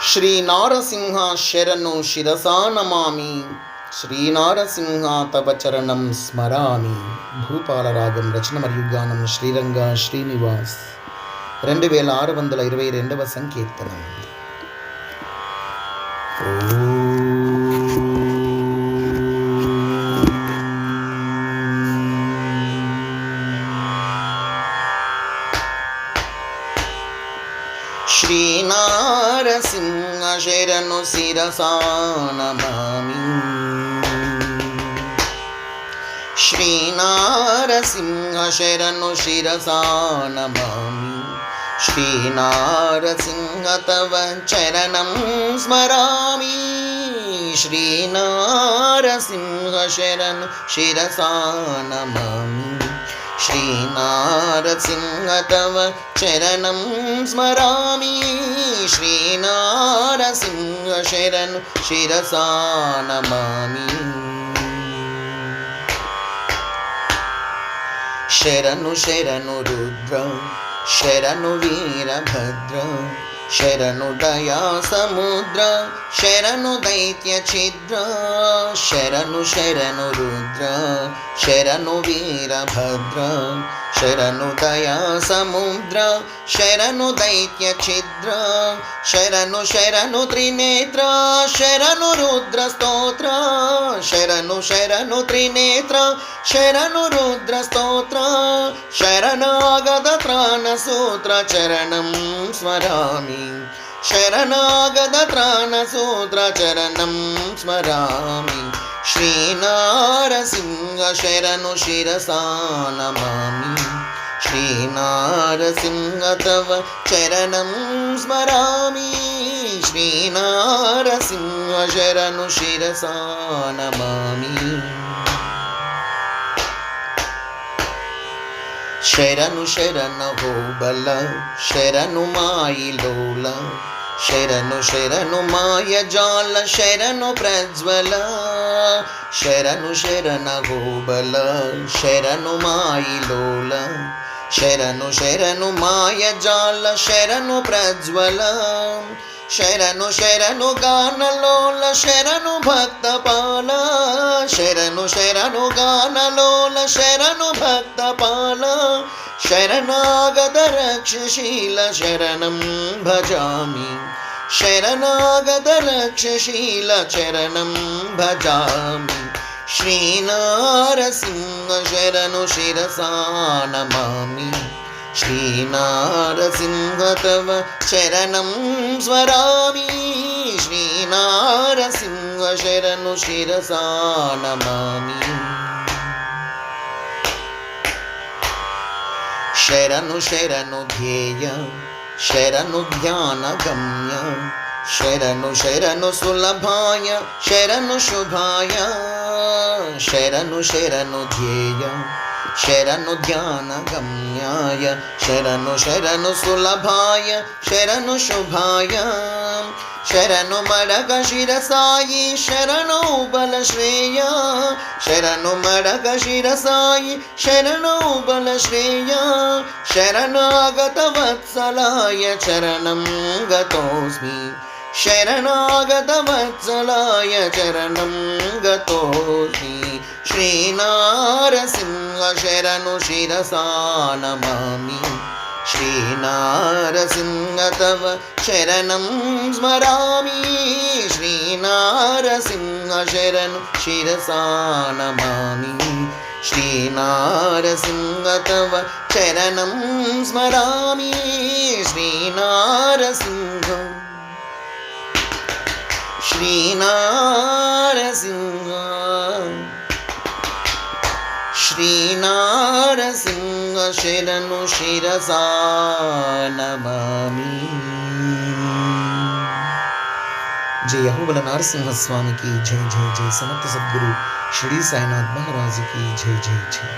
శ్రీ నారసింహ శరణు శిరసా నమామి. శ్రీ నారసింహ తవ చరణం స్మరామి. భూపాల రాగం రచన మరియు గానం శ్రీరంగ శ్రీనివాస్. 2622వ సంకీర్తనం. శ్రీ నారసింహ శరణు శిరసా నమామి. శ్రీ నారసింహ శరణు శిరసా నమామి. శ్రీ నారసింహ తవ చరణం స్మరామి. శ్రీ నారసింహ శరణు శిరసా నమామి. శ్రీ నారసింహ తవ చరణం స్మరామి. శ్రీ నారసింహ శరణు శిరసా నమామి. శరణు శరణు రుద్ర శరణు వీరభద్ర శరణు దయా సముద్ర శరణు దైత్య ఛిద్ర. శరణు శరణు రుద్ర శరణు వీరభద్ర శరణు దయా సముద్ర శరణు దైత్య ఛిద్ర. శరణు శరణు త్రినేత్ర శరణు రుద్ర స్తోత్ర. శరణు శరణు త్రినేత్ర శరణు రుద్ర స్తోత్ర. శరణాగత త్రాణ సూత్ర చరణం స్మరామి. శరణాగత త్రాణ సూత్ర చరణం స్మరామి. శ్రీ నారసింహ శరణు శిరసా నమామి. శ్రీ నారసింహ తవ చరణం స్మరామి. శ్రీ నారసింహ శరణు శిరసా నమామి. శరణు శరణ హోబల శరణు మాయిలోల. శరణు శరణు మాయజాల శరణు ప్రజ్వల. శరణు శరణ హోబల శరణు మాయిలోల. శరణు శరణు మాయజాల శరణు ప్రజ్వల. శరణు శరణు గానలోల శరణు భక్తపాల. శరణు శరణు గానలోల శరణు భక్తపాల. శరణాగత రక్షశీల శరణం భజామి. శరణాగత రక్షశీల చరణం భజామి. శ్రీ నారసింహ శరణు శిరసా నమామి. శ్రీ నారసింహ తవ చరణం స్మరామి. శ్రీ నారసింహ శరణు శిరసా నమామి. శరణు శరణు ధ్యేయ శరణు ధ్యాన గమ్య. శరణు శరణు సులభాయ శరణు శుభాయ. శరణు శరణు ధ్యేయ శరణు ధ్యాన గమ్యాయ. శరణు శరణు సులభాయ శరణు శుభాయ. శరణు మడగ శిరసాయి శరణు బల శ్రేయ. శరణు మడగ శిరసాయి శరణు బల శ్రేయ. శరణాగత వత్సలాయ చరణం గతోస్మి. శరణాగత వత్సలాయ చరణం గతోస్మి. శ్రీ నారసింహ శరణు శిరసా నమామి. శ్రీ నారసింహ తవ చరణం స్మరామి. శ్రీ నారసింహ శరణు శిరసా నమామి. శ్రీ నారసింహ తవ చరణం స్మరామి. శ్రీ నారసింహ శ్రీ నారసింహ శ్రీ నారసింహ శరణు శిరసా నమామి. జయ అహోబల నారసింహ స్వామికి జై జై జై. సమర్థ సద్గురు షిరిడి సాయినాథ్ మహారాజుకి జై జై జై.